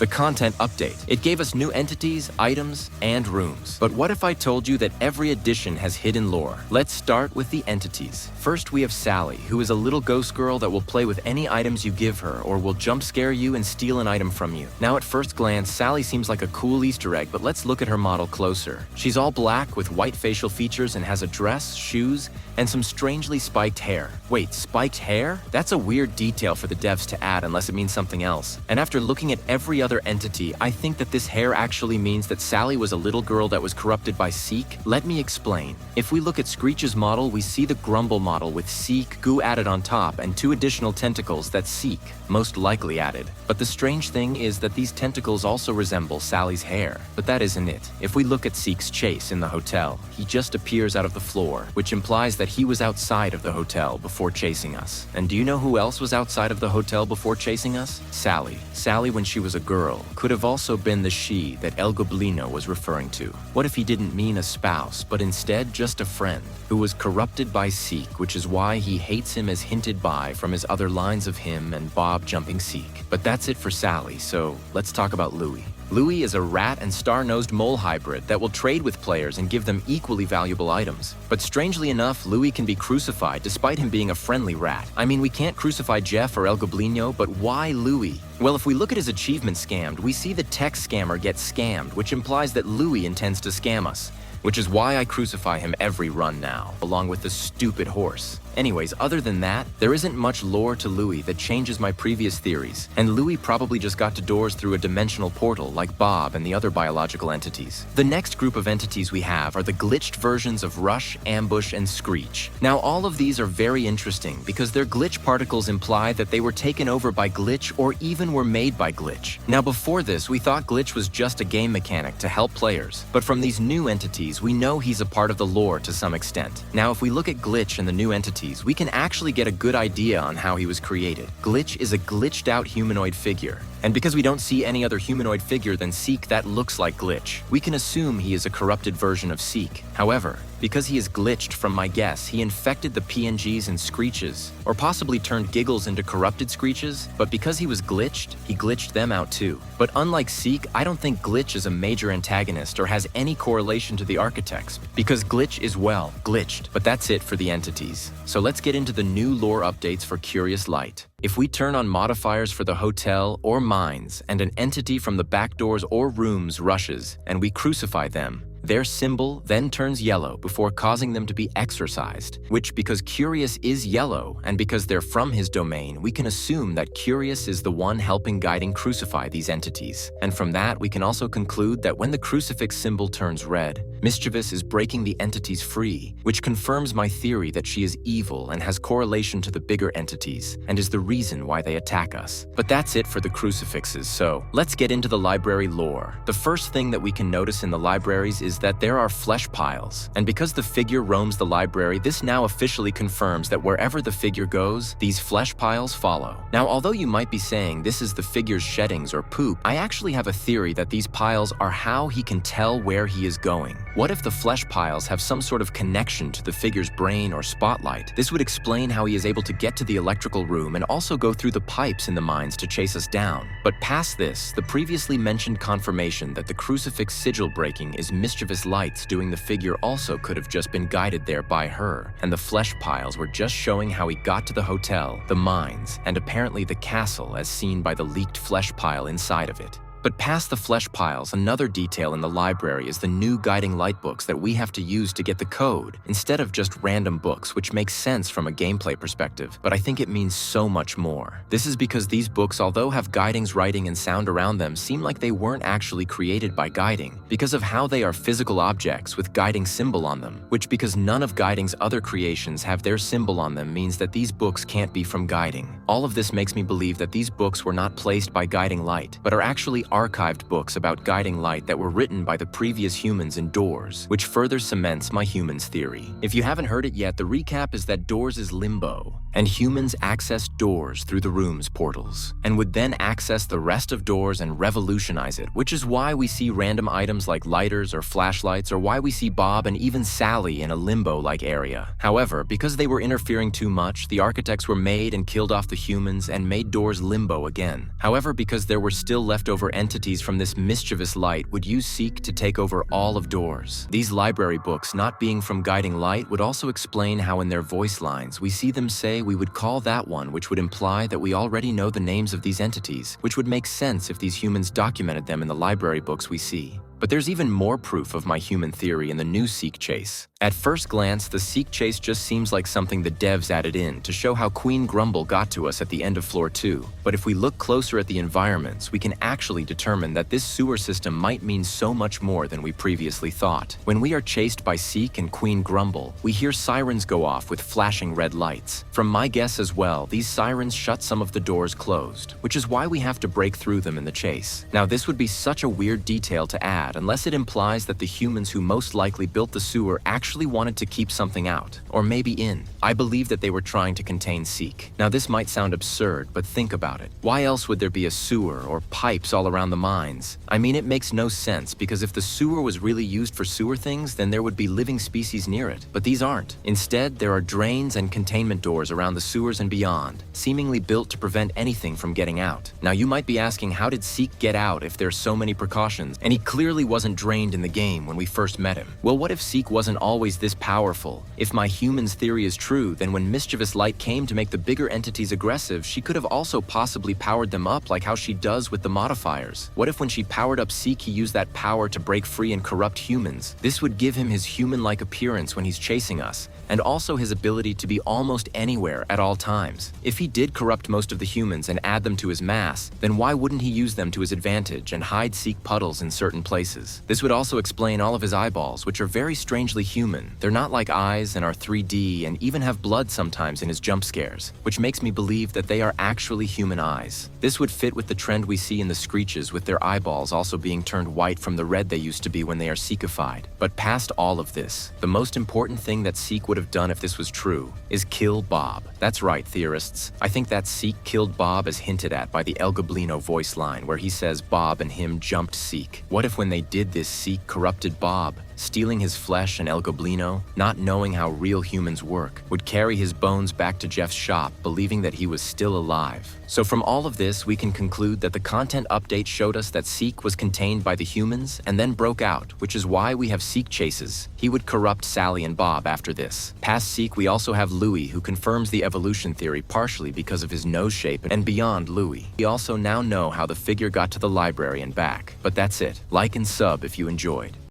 The content update. It gave us new entities, items, and rooms. But what if I told you that every edition has hidden lore? Let's start with the entities. First, we have Sally, who is a little ghost girl that will play with any items you give her or will jump scare you and steal an item from you. Now at first glance, Sally seems like a cool Easter egg, but let's look at her model closer. She's all black with white facial features and has a dress, shoes, and some strangely spiked hair. Wait, spiked hair? That's a weird detail for the devs to add unless it means something else. And after looking at every other entity, I think that this hair actually means that Sally was a little girl that was corrupted by Seek. Let me explain. If we look at Screech's model, we see the Grumble model with Seek, goo added on top, and 2 additional tentacles that Seek most likely added. But the strange thing is that these tentacles also resemble Sally's hair. But that isn't it. If we look at Seek's chase in the hotel, he just appears out of the floor, which implies that he was outside of the hotel before chasing us. And do you know who else was outside of the hotel before chasing us? Sally. Sally, when she was a girl, could have also been the she that El Goblino was referring to. What if he didn't mean a spouse, but instead just a friend, who was corrupted by Seek, which is why he hates him as hinted by from his other lines of him and Bob jumping Seek. But that's it for Sally, so let's talk about Louie. Louie is a rat and star-nosed mole hybrid that will trade with players and give them equally valuable items. But strangely enough, Louie can be crucified despite him being a friendly rat. I mean, we can't crucify Jeff or El Goblino, but why Louie? Well, if we look at his achievement scammed, we see the tech scammer get scammed, which implies that Louie intends to scam us. Which is why I crucify him every run now, along with the stupid horse. Anyways, other than that, there isn't much lore to Louie that changes my previous theories, and Louie probably just got to doors through a dimensional portal like Bob and the other biological entities. The next group of entities we have are the glitched versions of Rush, Ambush, and Screech. Now all of these are very interesting because their glitch particles imply that they were taken over by Glitch or even were made by Glitch. Now before this, we thought Glitch was just a game mechanic to help players, but from these new entities, we know he's a part of the lore to some extent. Now if we look at Glitch and the new entities, we can actually get a good idea on how he was created. Glitch is a glitched out humanoid figure. And because we don't see any other humanoid figure than Seek that looks like Glitch, we can assume he is a corrupted version of Seek. However, because he is glitched from my guess, he infected the PNGs and Screeches, or possibly turned Giggles into corrupted Screeches, but because he was glitched, he glitched them out too. But unlike Seek, I don't think Glitch is a major antagonist or has any correlation to the architects, because Glitch is, well, glitched. But that's it for the entities. So let's get into the new lore updates for Curious Light. If we turn on modifiers for the hotel or mines, and an entity from the back doors or rooms rushes, and we crucify them, their symbol then turns yellow before causing them to be exorcised, which, because Curious is yellow and because they're from his domain, we can assume that Curious is the one helping guiding crucify these entities. And from that, we can also conclude that when the crucifix symbol turns red, Mischievous is breaking the entities free, which confirms my theory that she is evil and has correlation to the bigger entities, and is the reason why they attack us. But that's it for the crucifixes, so let's get into the library lore. The first thing that we can notice in the libraries is that there are flesh piles, and because the figure roams the library, this now officially confirms that wherever the figure goes, these flesh piles follow. Now, although you might be saying this is the figure's sheddings or poop, I actually have a theory that these piles are how he can tell where he is going. What if the flesh piles have some sort of connection to the figure's brain or spotlight? This would explain how he is able to get to the electrical room and also go through the pipes in the mines to chase us down. But past this, the previously mentioned confirmation that the crucifix sigil breaking is Mischievous Lights doing the figure also could have just been guided there by her, and the flesh piles were just showing how he got to the hotel, the mines, and apparently the castle as seen by the leaked flesh pile inside of it. But past the flesh piles, another detail in the library is the new guiding light books that we have to use to get the code, instead of just random books, which makes sense from a gameplay perspective, but I think it means so much more. This is because these books, although have guidings, writing, and sound around them, seem like they weren't actually created by guiding, because of how they are physical objects with guiding symbol on them, which, because none of guiding's other creations have their symbol on them, means that these books can't be from guiding. All of this makes me believe that these books were not placed by guiding light, but are actually archived books about guiding light that were written by the previous humans in Doors, which further cements my humans theory. If you haven't heard it yet, the recap is that Doors is limbo, and humans access Doors through the room's portals, and would then access the rest of Doors and revolutionize it, which is why we see random items like lighters or flashlights, or why we see Bob and even Sally in a limbo-like area. However, because they were interfering too much, the architects were made and killed off the humans and made Doors limbo again. However, because there were still leftover entities from this mischievous light would use Seek to take over all of doors. These library books, not being from guiding light, would also explain how in their voice lines we see them say we would call that one, which would imply that we already know the names of these entities, which would make sense if these humans documented them in the library books we see. But there's even more proof of my human theory in the new Seek chase. At first glance, the Seek chase just seems like something the devs added in to show how Queen Grumble got to us at the end of floor 2. But if we look closer at the environments, we can actually determine that this sewer system might mean so much more than we previously thought. When we are chased by Seek and Queen Grumble, we hear sirens go off with flashing red lights. From my guess as well, these sirens shut some of the doors closed, which is why we have to break through them in the chase. Now, this would be such a weird detail to add unless it implies that the humans who most likely built the sewer actually wanted to keep something out, or maybe in. I believe that they were trying to contain Seek. Now, this might sound absurd, but think about it. Why else would there be a sewer or pipes all around the mines? I mean, it makes no sense, because if the sewer was really used for sewer things, then there would be living species near it. But these aren't. Instead, there are drains and containment doors around the sewers and beyond, seemingly built to prevent anything from getting out. Now, you might be asking, how did Seek get out if there's so many precautions, and he clearly wasn't drained in the game when we first met him? Well, what if Seek wasn't always this powerful? If my human's theory is true, then when mischievous light came to make the bigger entities aggressive, she could have also possibly powered them up like how she does with the modifiers. What if when she powered up Seek, he used that power to break free and corrupt humans? This would give him his human-like appearance when he's chasing us, and also his ability to be almost anywhere at all times. If he did corrupt most of the humans and add them to his mass, then why wouldn't he use them to his advantage and hide Seek puddles in certain places? This would also explain all of his eyeballs, which are very strangely human. They're not like eyes and are 3D and even have blood sometimes in his jump scares, which makes me believe that they are actually human eyes. This would fit with the trend we see in the Screeches, with their eyeballs also being turned white from the red they used to be when they are Seekified. But past all of this, the most important thing that Seek would have done if this was true is kill Bob. That's right, theorists. I think that Seek killed Bob as hinted at by the El Goblino voice line where he says Bob and him jumped Seek. What if when they did this, Seek corrupted Bob, stealing his flesh, and El Goblino, not knowing how real humans work, would carry his bones back to Jeff's shop, believing that he was still alive? So from all of this, we can conclude that the content update showed us that Seek was contained by the humans and then broke out, which is why we have Seek chases. He would corrupt Sally and Bob after this. Past Seek, we also have Louie, who confirms the evolution theory partially because of his nose shape, and beyond Louie, we also now know how the figure got to the library and back. But that's it. Like and sub if you enjoyed.